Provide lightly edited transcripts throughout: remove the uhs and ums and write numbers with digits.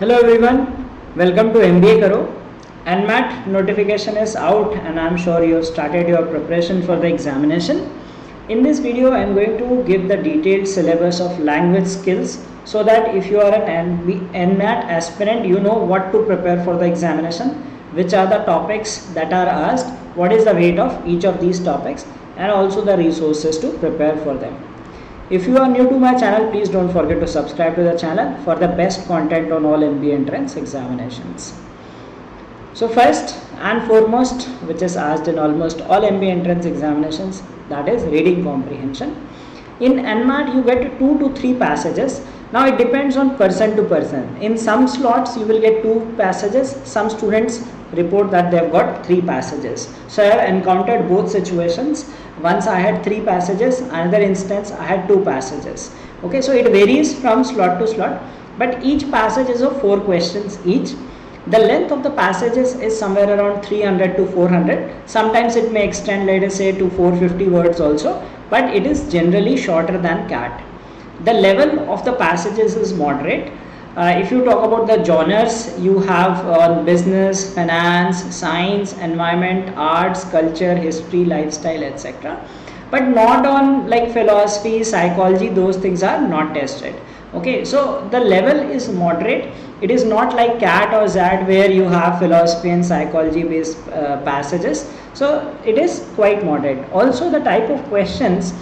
Hello everyone, welcome to MBA Karo. NMAT notification is out and I am sure you have started your preparation for the examination. In this video I am going to give the detailed syllabus of language skills so that if you are an NMAT aspirant, you know what to prepare for the examination, which are the topics that are asked, what is the weight of each of these topics, and also the resources to prepare for them. If you are new to my channel, please don't forget to subscribe to the channel for the best content on all MBA entrance examinations. So first and foremost, which is asked in almost all MBA entrance examinations, that is reading comprehension. In NMAT you get 2 to 3 passages. Now it depends on person to person. In some slots you will get 2 passages. Some students report that they have got 3 passages. So I have encountered both situations. Once I had 3 passages, another instance I had 2 passages. Okay, so it varies from slot to slot, but each passage is of 4 questions each. The length of the passages is somewhere around 300 to 400. Sometimes it may extend, let us say, to 450 words also, but it is generally shorter than CAT. The level of the passages is moderate. If you talk about the genres, you have business, finance, science, environment, arts, culture, history, lifestyle, etc. But not on like philosophy, psychology, those things are not tested. Okay, so the level is moderate. It is not like CAT or ZAT where you have philosophy and psychology based passages. So it is quite moderate. Also the type of questions,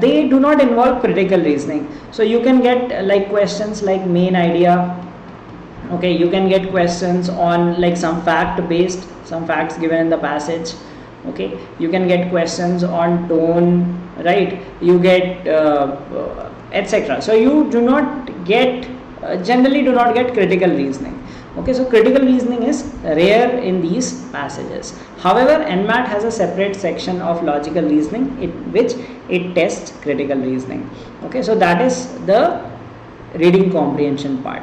they do not involve critical reasoning. So you can get like questions like main idea. Okay, you can get questions on like some fact based, some facts given in the passage. Okay, you can get questions on tone, right? You get etc. So you do not get generally do not get critical reasoning. Okay, so critical reasoning is rare in these passages. However, NMAT has a separate section of logical reasoning which it tests critical reasoning. Okay, so that is the reading comprehension part.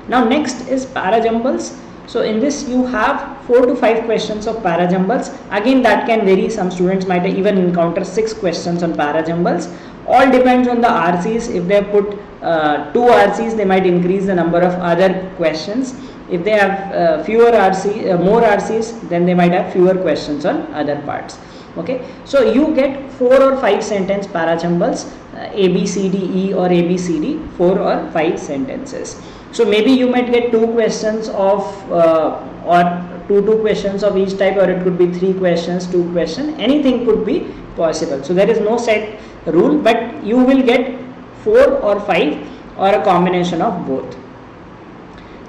Now next is parajumbles. So in this you have 4 to 5 questions of parajumbles. Again, that can vary. Some students might even encounter 6 questions on parajumbles. All depends on the RCs. If they put 2 RCs, they might increase the number of other questions. If they have more RCs, then they might have fewer questions on other parts. Okay, so you get 4 or 5 sentence parajumbles, A, B, C, D, E or A, B, C, D, 4 or 5 sentences. So maybe you might get 2 questions of or two questions of each type, or it could be 3 questions, 2 questions, anything could be possible. So there is no set rule, but you will get 4 or 5 or a combination of both.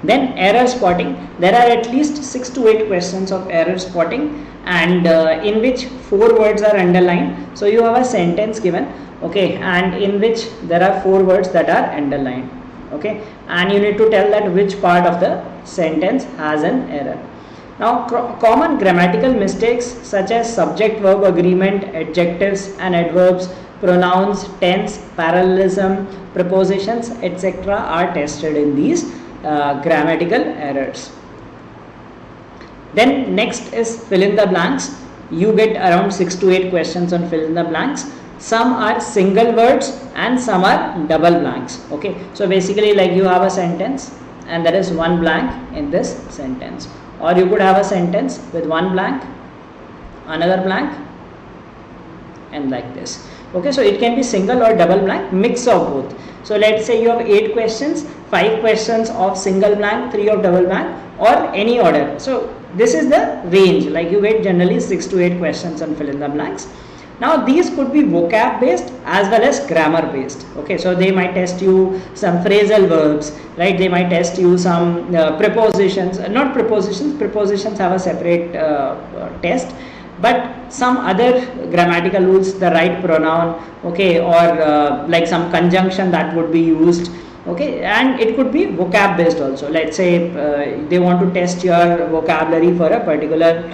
Then error spotting, there are at least 6 to 8 questions of error spotting, and in which 4 words are underlined. So you have a sentence given, okay, and in which there are 4 words that are underlined, okay, and you need to tell that which part of the sentence has an error. Now common grammatical mistakes such as subject verb agreement, adjectives and adverbs, pronouns, tense, parallelism, prepositions, etc. are tested in these grammatical errors. Then next is fill in the blanks. You get around 6 to 8 questions on fill in the blanks. Some are single words and some are double blanks. Okay, so basically like you have a sentence and there is one blank in this sentence, or you could have a sentence with one blank, another blank, and like this. Okay, so it can be single or double blank, mix of both. So let's say you have 8 questions, 5 questions of single blank, 3 of double blank, or any order. So this is the range, like you get generally 6 to 8 questions on fill in the blanks. Now these could be vocab based as well as grammar based. Okay, so they might test you some phrasal verbs, right? They might test you some prepositions, not prepositions, prepositions have a separate test, but some other grammatical rules, the right pronoun, okay, or like some conjunction that would be used, okay, and it could be vocab based also. Let's say they want to test your vocabulary for a particular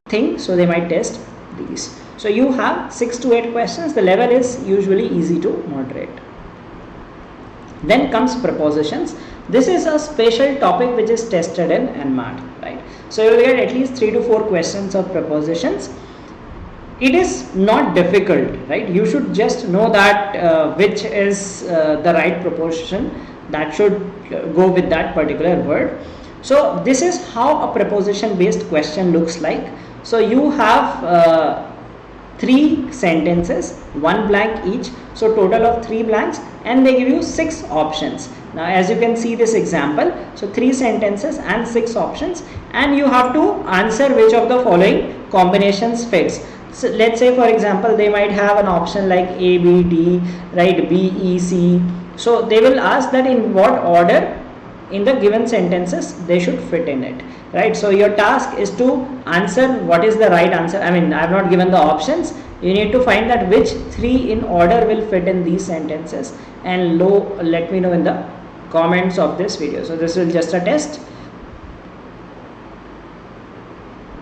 thing, so they might test these. So you have 6 to 8 questions. The level is usually easy to moderate. Then comes prepositions. This is a special topic which is tested in NMAT, right? So you will get at least 3 to 4 questions of prepositions. It is not difficult, right? You should just know that which is the right preposition that should go with that particular word. So this is how a preposition based question looks like. So you have 3 sentences, 1 blank each, so total of 3 blanks, and they give you 6 options. Now as you can see this example, so 3 sentences and 6 options, and you have to answer which of the following combinations fits. So let's say for example they might have an option like A, B, D, right, B, E, C. So they will ask that in what order in the given sentences they should fit in it, right? So your task is to answer what is the right answer. I mean, I have not given the options. You need to find that which 3 in order will fit in these sentences, and let me know in the comments of this video. So this is just a test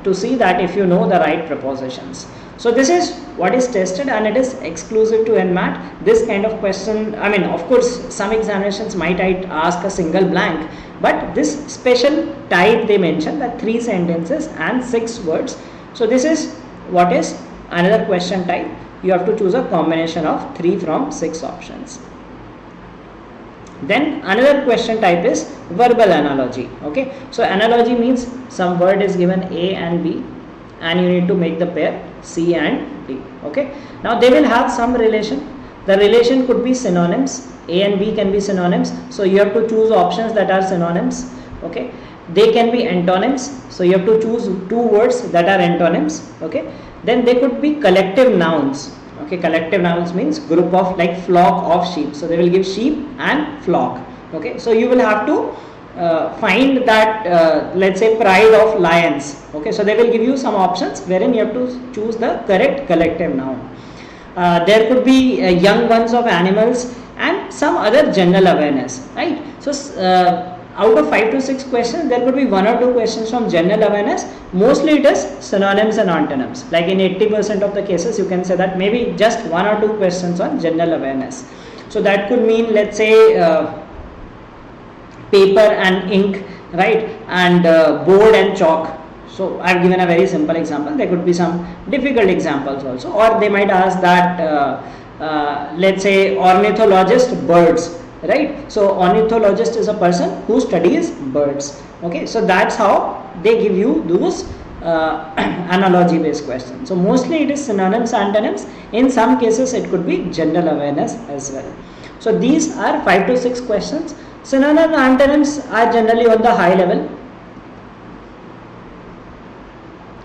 to see that if you know the right prepositions. So this is what is tested, and it is exclusive to NMAT. This kind of question, I mean, of course some examinations might ask a single blank, but this special type they mention that 3 sentences and 6 words. So this is what is another question type. You have to choose a combination of 3 from 6 options. Then another question type is verbal analogy. Okay, so analogy means some word is given A and B, and you need to make the pair C and D. Okay, now they will have some relation. The relation could be synonyms. A and B can be synonyms, so you have to choose options that are synonyms. Okay, they can be antonyms, so you have to choose 2 words that are antonyms. Okay, then they could be collective nouns. Okay, collective nouns means group of, like flock of sheep, so they will give sheep and flock. Okay, so you will have to find that let's say pride of lions. Okay, so they will give you some options wherein you have to choose the correct collective noun. There could be young ones of animals and some other general awareness, right? So out of 5 to 6 questions, there could be 1 or 2 questions from general awareness. Mostly it is synonyms and antonyms. Like in 80% of the cases, you can say that maybe just 1 or 2 questions on general awareness. So that could mean, let's say paper and ink, right, and board and chalk. So I have given a very simple example. There could be some difficult examples also, or they might ask that let's say ornithologist, birds, right? So ornithologist is a person who studies birds. Okay, so that's how they give you those analogy based questions. So mostly it is synonyms, antonyms. In some cases it could be general awareness as well. So these are 5 to 6 questions. Synonyms, antonyms are generally on the high level.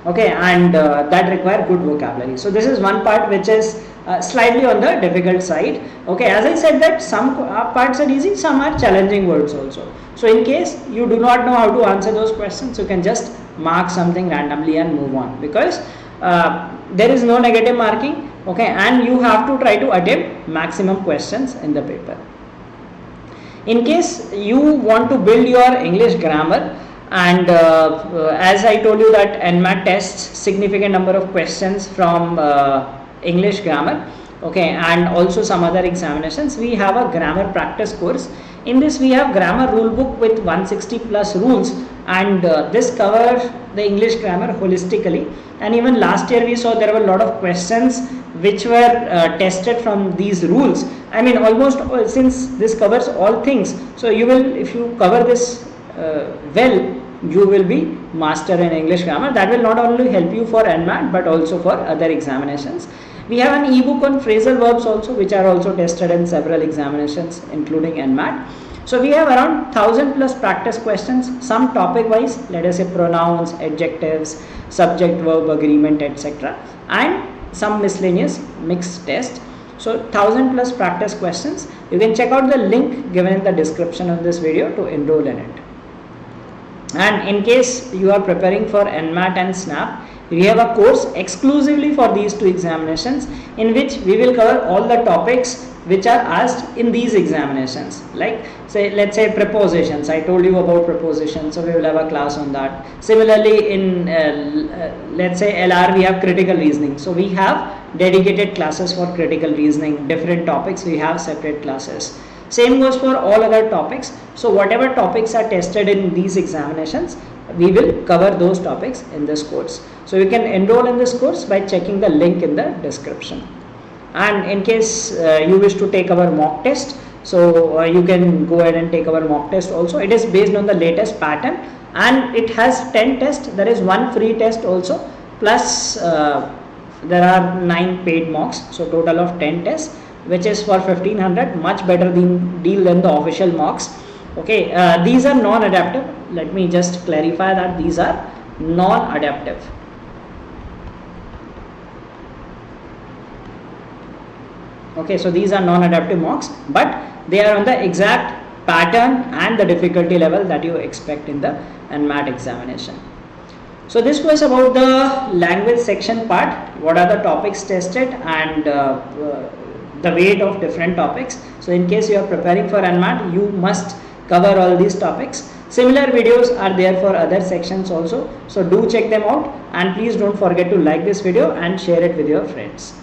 Okay, and that require good vocabulary. So this is one part which is slightly on the difficult side. Okay, as I said that some parts are easy, some are challenging words also. So in case you do not know how to answer those questions, you can just mark something randomly and move on, because there is no negative marking. Okay, and you have to try to attempt maximum questions in the paper. In case you want to build your English grammar, and as I told you that NMAT tests significant number of questions from English grammar, okay, and also some other examinations, we have a grammar practice course. In this we have grammar rule book with 160 plus rules, and this covers the English grammar holistically. And even last year we saw there were a lot of questions which were tested from these rules. I mean, almost since this covers all things, so you will, if you cover this well, you will be master in English grammar. That will not only help you for NMAT but also for other examinations. We have an ebook on phrasal verbs also, which are also tested in several examinations including NMAT. So we have around 1000 plus practice questions, some topic wise, let us say pronouns, adjectives, subject verb agreement, etc., and some miscellaneous mixed test. So 1000 plus practice questions. You can check out the link given in the description of this video to enroll in it. And in case you are preparing for NMAT and SNAP, we have a course exclusively for these 2 examinations, in which we will cover all the topics which are asked in these examinations. Like say, let's say prepositions. I told you about prepositions, so we will have a class on that. Similarly, in let's say LR, we have critical reasoning. So we have dedicated classes for critical reasoning. Different topics we have separate classes. Same goes for all other topics. So whatever topics are tested in these examinations, we will cover those topics in this course. So you can enroll in this course by checking the link in the description. And in case you wish to take our mock test, So you can go ahead and take our mock test also. It is based on the latest pattern, and it has 10 tests. There is one free test also, plus there are 9 paid mocks, so total of 10 tests, which is for 1500, much better deal than the official mocks. Okay, these are non-adaptive. Let me just clarify that these are non-adaptive. Okay, so these are non-adaptive mocks, but they are on the exact pattern and the difficulty level that you expect in the NMAT examination. So this was about the language section part. What are the topics tested and the weight of different topics. So in case you are preparing for NMAT, you must cover all these topics. Similar videos are there for other sections also. So do check them out, and please don't forget to like this video and share it with your friends.